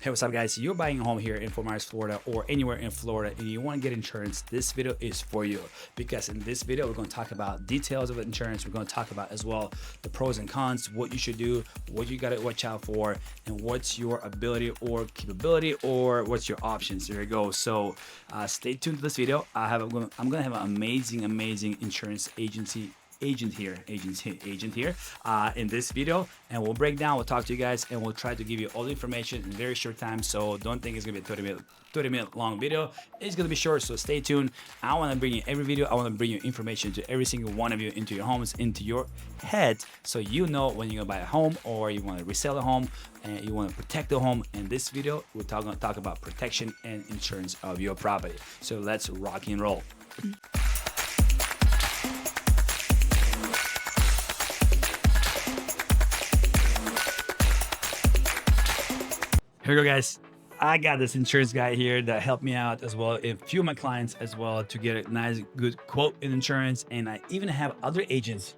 Hey, what's up, guys? You're buying a home here in Fort Myers, Florida, or anywhere in Florida, and you want to get insurance. This video is for you, because in this video, we're going to talk about details of insurance. We're going to talk about as well the pros and cons, what you should do, what you got to watch out for, and what's your ability or capability, or what's your options. There you go. So stay tuned to this video. I'm going to have an amazing insurance agent here in this video, and we'll break down, we'll talk to you guys, and we'll try to give you all the information in a very short time. So don't think it's gonna be a 30 minute long video. It's gonna be short, so stay tuned. I want to bring you every video. I want to bring you information to every single one of you, into your homes, into your head, so you know when you're gonna buy a home or you want to resell a home and you want to protect the home. In this video, we're gonna talk about protection and insurance of your property. So let's rock and roll. Here we go, guys. I got this insurance guy here that helped me out as well, a few of my clients as well, to get a nice, good quote in insurance. And I even have other agents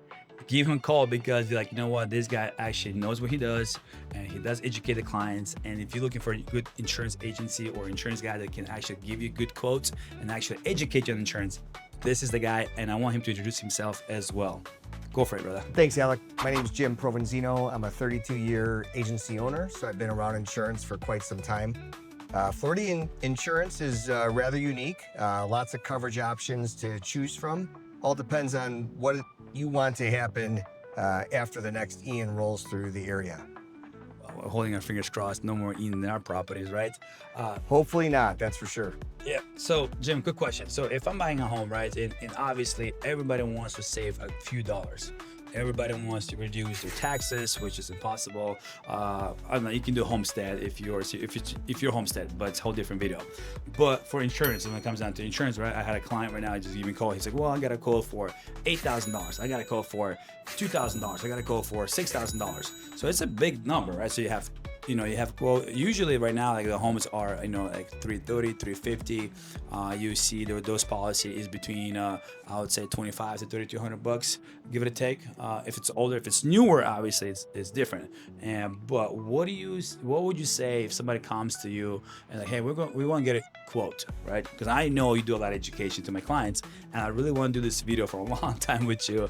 give him a call, because they're like, you know what, this guy actually knows what he does, and he does educate the clients. And if you're looking for a good insurance agency or insurance guy that can actually give you good quotes and actually educate you on insurance, this is the guy. And I want him to introduce himself as well. Go for it, brother. Thanks, Alek. My name is Jim Provenzino. I'm a 32-year agency owner, so I've been around insurance for quite some time. Florida insurance is rather unique. Lots of coverage options to choose from. All depends on what you want to happen after the next Ian rolls through the area. We're holding our fingers crossed, no more in our properties, right? Hopefully not, that's for sure. Yeah. So, Jim, good question. So if I'm buying a home, right, and obviously everybody wants to save a few dollars. Everybody wants to reduce their taxes, which is impossible. I don't know, you can do homestead if you're homestead, but it's a whole different video. But for insurance, when it comes down to insurance, right, I had a client right now, I just even called. He's like, well, I got a call for $8,000. I got a call for $2,000. I got a call for $6,000. So it's a big number, right? So you have, well, usually right now, like the homes are, like 330, 350. You see those policy is between, I would say 25 to 3,200 bucks, give it a take. If it's older, if it's newer, obviously it's different. But what would you say if somebody comes to you and like, hey, we want to get a quote, right? Because I know you do a lot of education to my clients, and I really want to do this video for a long time with you.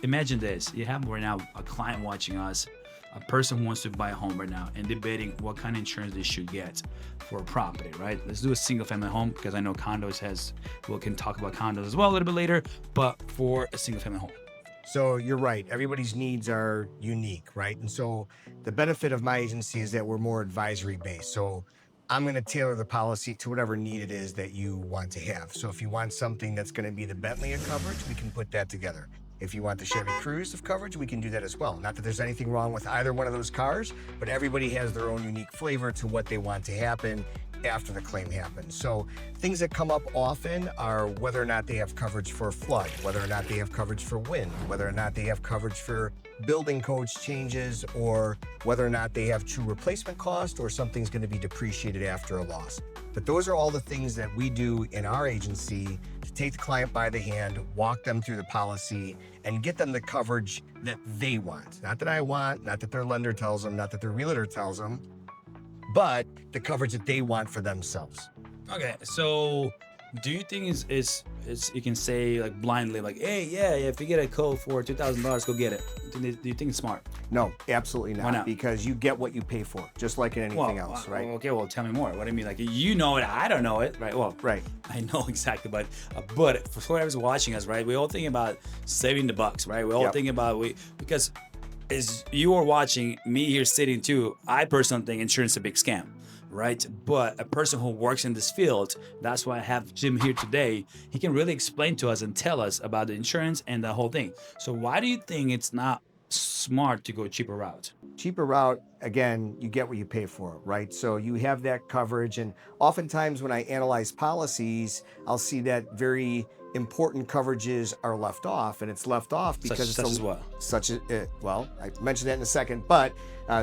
Imagine this, you have right now a client watching us, a person who wants to buy a home right now and debating what kind of insurance they should get for a property, right? Let's do a single family home, because I know condos we can talk about condos as well a little bit later, but for a single family home. So you're right, everybody's needs are unique, right? And so the benefit of my agency is that we're more advisory based. So I'm going to tailor the policy to whatever need it is that you want to have. So if you want something that's going to be the Bentley of coverage, we can put that together. If you want the Chevy Cruze of coverage, we can do that as well. Not that there's anything wrong with either one of those cars, but everybody has their own unique flavor to what they want to happen after the claim happens. So things that come up often are whether or not they have coverage for flood, whether or not they have coverage for wind, whether or not they have coverage for building codes changes, or whether or not they have true replacement cost, or something's going to be depreciated after a loss. But those are all the things that we do in our agency to take the client by the hand, walk them through the policy, and get them the coverage that they want. Not that I want, not that their lender tells them, not that their realtor tells them, but the coverage that they want for themselves. Okay, so do you think it's you can say like blindly, like, hey, yeah, if you get a code for $2,000, go get it? Do you think it's smart? No, absolutely not. Why not? Because you get what you pay for, just like in anything else, right? Okay, well, tell me more. What do you mean? Like, you know it, I don't know it, right? Well, right. I know exactly, but for whoever's watching us, right, we all think about saving the bucks, right? We all think about, because as you are watching me here sitting too, I personally think insurance is a big scam, right? But a person who works in this field, that's why I have Jim here today. He can really explain to us and tell us about the insurance and the whole thing. So why do you think it's not smart to go cheaper route? Cheaper route, again, you get what you pay for, right? So you have that coverage, and oftentimes when I analyze policies, I'll see that very important coverages are left off, and it's left off because Such as what? well, I mentioned that in a second, but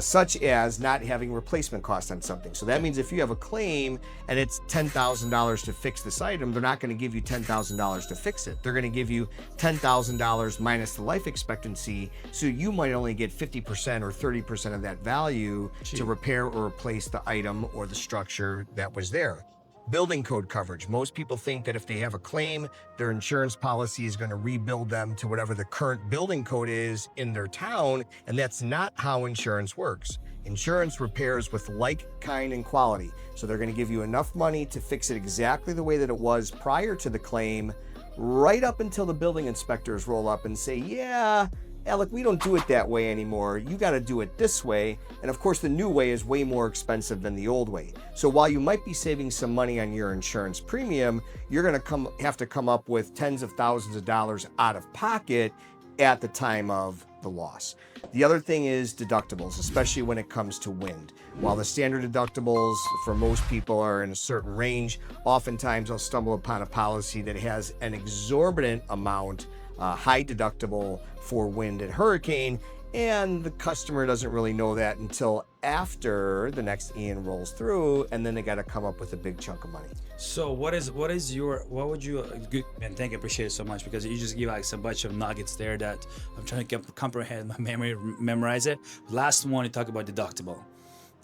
such as not having replacement costs on something. So that means if you have a claim and it's $10,000 to fix this item, they're not going to give you $10,000 to fix it. They're going to give you $10,000 minus the life expectancy, so you might only get 50% or 30% of that value to repair or replace the item or the structure that was there. Building code coverage. Most people think that if they have a claim, their insurance policy is going to rebuild them to whatever the current building code is in their town, and that's not how insurance works. Insurance repairs with like, kind, and quality. So they're going to give you enough money to fix it exactly the way that it was prior to the claim, right up until the building inspectors roll up and say, yeah, Alek, we don't do it that way anymore. You got to do it this way. And of course, the new way is way more expensive than the old way. So while you might be saving some money on your insurance premium, you're going to have to come up with tens of thousands of dollars out of pocket at the time of the loss. The other thing is deductibles, especially when it comes to wind. While the standard deductibles for most people are in a certain range, oftentimes I'll stumble upon a policy that has an exorbitant amount, high deductible for wind and hurricane, and the customer doesn't really know that until after the next Ian rolls through, and then they got to come up with a big chunk of money. So what would you good man, thank you, appreciate it so much, because you just give like some bunch of nuggets there that I'm trying to comprehend my memory, memorize it. Last one, you talk about deductible.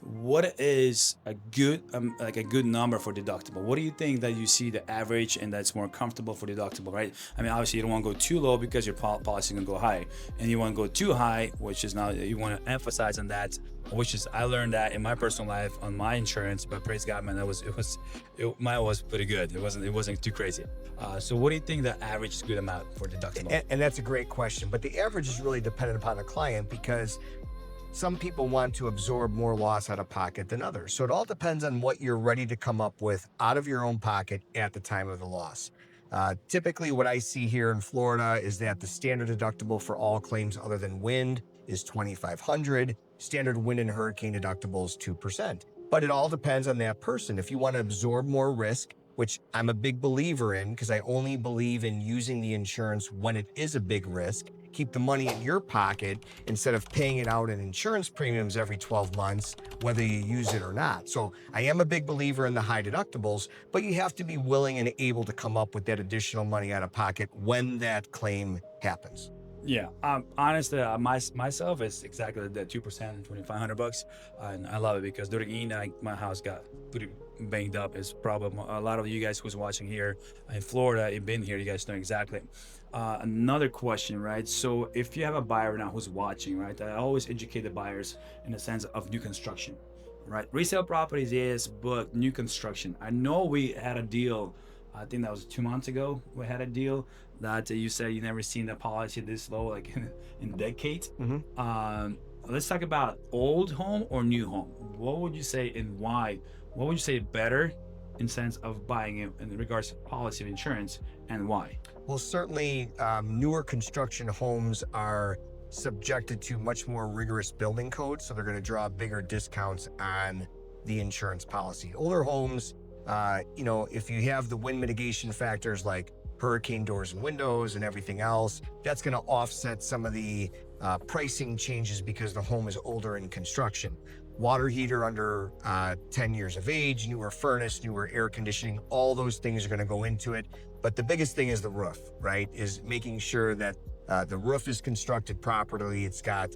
What is a good like a good number for deductible? What do you think that you see the average and that's more comfortable for deductible, right? I mean, obviously you don't want to go too low because your policy can go high, and you want to go too high, which is now you want to emphasize on that, which is I learned that in my personal life on my insurance, but praise God, man, mine was pretty good. It wasn't too crazy. So what do you think the average is good amount for deductible? And that's a great question, but the average is really dependent upon the client, because some people want to absorb more loss out of pocket than others. So it all depends on what you're ready to come up with out of your own pocket at the time of the loss. Typically what I see here in Florida is that the standard deductible for all claims other than wind is $2,500. Standard wind and hurricane deductible is 2%. But it all depends on that person. If you want to absorb more risk, which I'm a big believer in, because I only believe in using the insurance when it is a big risk, keep the money in your pocket instead of paying it out in insurance premiums every 12 months, whether you use it or not. So I am a big believer in the high deductibles, but you have to be willing and able to come up with that additional money out of pocket when that claim happens. Yeah, honestly, myself is exactly that 2%, $2,500, and I love it because during Ian, my house got pretty banged up. It's probably a lot of you guys who's watching here in Florida, you've been here, you guys know exactly. Another question, right? So if you have a buyer now who's watching, right? I always educate the buyers in the sense of new construction, right? Resale properties is, but new construction. I know we had a deal. I think that was 2 months ago. We had a deal that you said you never seen the policy this low, like in decades. Mm-hmm. Let's talk about old home or new home. What would you say and why? What would you say better in sense of buying it in regards to policy of insurance, and why? Well, certainly newer construction homes are subjected to much more rigorous building codes, so they're going to draw bigger discounts on the insurance policy. Older homes, if you have the wind mitigation factors like hurricane doors and windows and everything else, that's going to offset some of the pricing changes because the home is older in construction. Water heater under 10 years of age, newer furnace, newer air conditioning, all those things are going to go into it. But the biggest thing is the roof, right? Is making sure that the roof is constructed properly. It's got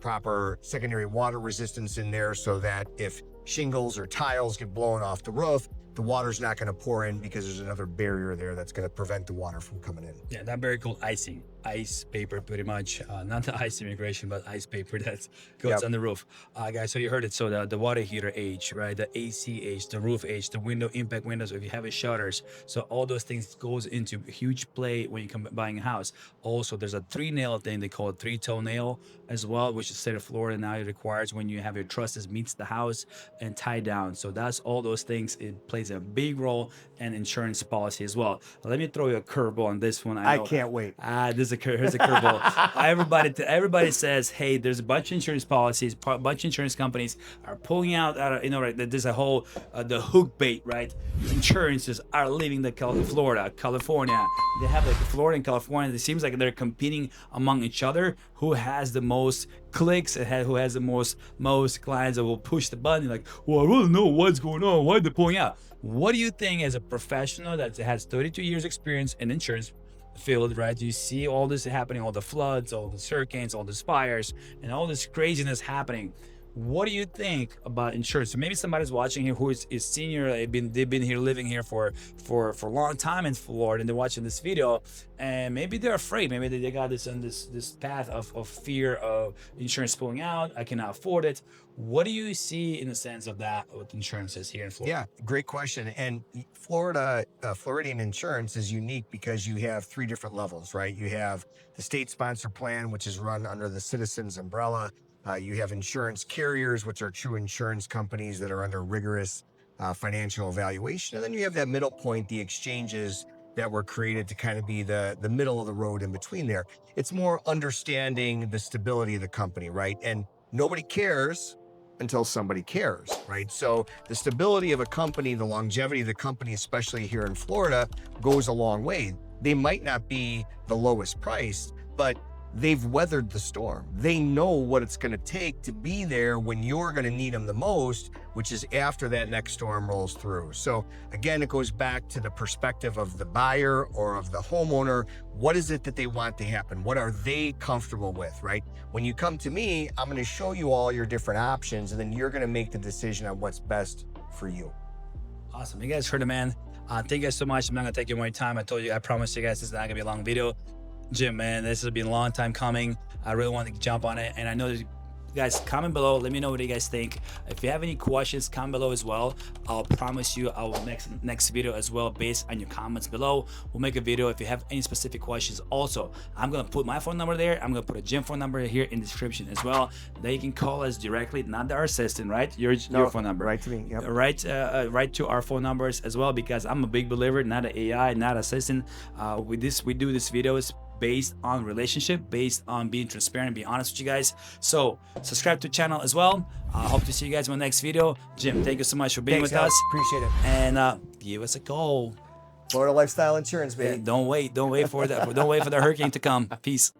proper secondary water resistance in there so that if shingles or tiles get blown off the roof, the water's not going to pour in because there's another barrier there that's going to prevent the water from coming in. Yeah, that barrier called icing. Ice paper, pretty much. Not the ice immigration, but ice paper that goes on the roof. Guys, so you heard it. So the water heater age, right? The AC age, the roof age, the window impact windows, if you have shutters. So all those things goes into huge play when you come buying a house. Also, there's a 3-nail thing they call it 3-toe nail as well, which is state of Florida now it requires when you have your trusses meets the house. and tie down. So that's all those things. It plays a big role in insurance policy as well. Let me throw you a curveball on this one. I can't wait. Here's a curveball. Everybody says, hey, there's a bunch of insurance policies, a bunch of insurance companies are pulling out, right? There's a whole the hook bait, right? Insurances are leaving the Florida, California. They have like Florida and California. It seems like they're competing among each other. Who has the most clicks and who has the most clients that will push the button? Like, well, I really know what's going on. Why they're pulling out? What do you think, as a professional that has 32 years experience in insurance field, right? You see all this happening, all the floods, all the hurricanes, all these fires, and all this craziness happening. What do you think about insurance? So maybe somebody's watching here who is senior. They've been here, living here for a long time in Florida, and they're watching this video, and maybe they're afraid. Maybe they got this on this path of fear of insurance pulling out. I cannot afford it. What do you see in the sense of that with insurances here in Florida? Yeah, great question. And Florida, Floridian insurance is unique because you have 3 different levels, right? You have the state sponsor plan, which is run under the Citizens umbrella. You have insurance carriers, which are true insurance companies that are under rigorous financial evaluation. And then you have that middle point, the exchanges that were created to kind of be the middle of the road in between there. It's more understanding the stability of the company, right? And nobody cares until somebody cares, right? So the stability of a company, the longevity of the company, especially here in Florida, goes a long way. They might not be the lowest priced, but they've weathered the storm. They know what it's going to take to be there when you're going to need them the most, which is after that next storm rolls through. So again, it goes back to the perspective of the buyer or of the homeowner. What is it that they want to happen? What are they comfortable with, right? When you come to me, I'm going to show you all your different options, and then you're going to make the decision on what's best for you. Awesome. You guys heard it, man. Thank you guys so much. I'm not going to take you more time. I promised you guys this is not going to be a long video. Jim, man, this has been a long time coming. I really want to jump on it, and I know that you guys, comment below. Let me know what you guys think. If you have any questions, comment below as well. I'll promise you I will make next video as well based on your comments below. We'll make a video if you have any specific questions. Also, I'm gonna put my phone number there. I'm gonna put a Jim phone number here in the description as well. That you can call us directly, not our assistant, right? Your phone number. Right to me. Yep. Right to our phone numbers as well, because I'm a big believer, not an AI, not assistant. We do this videos based on relationship, based on being transparent, being honest with you guys. So subscribe to the channel as well. I hope to see you guys in the next video. Jim, thank you so much for being with us. Appreciate it. And give us a call. Florida Lifestyle Insurance, baby. Don't wait for that. Don't wait for the hurricane to come. Peace.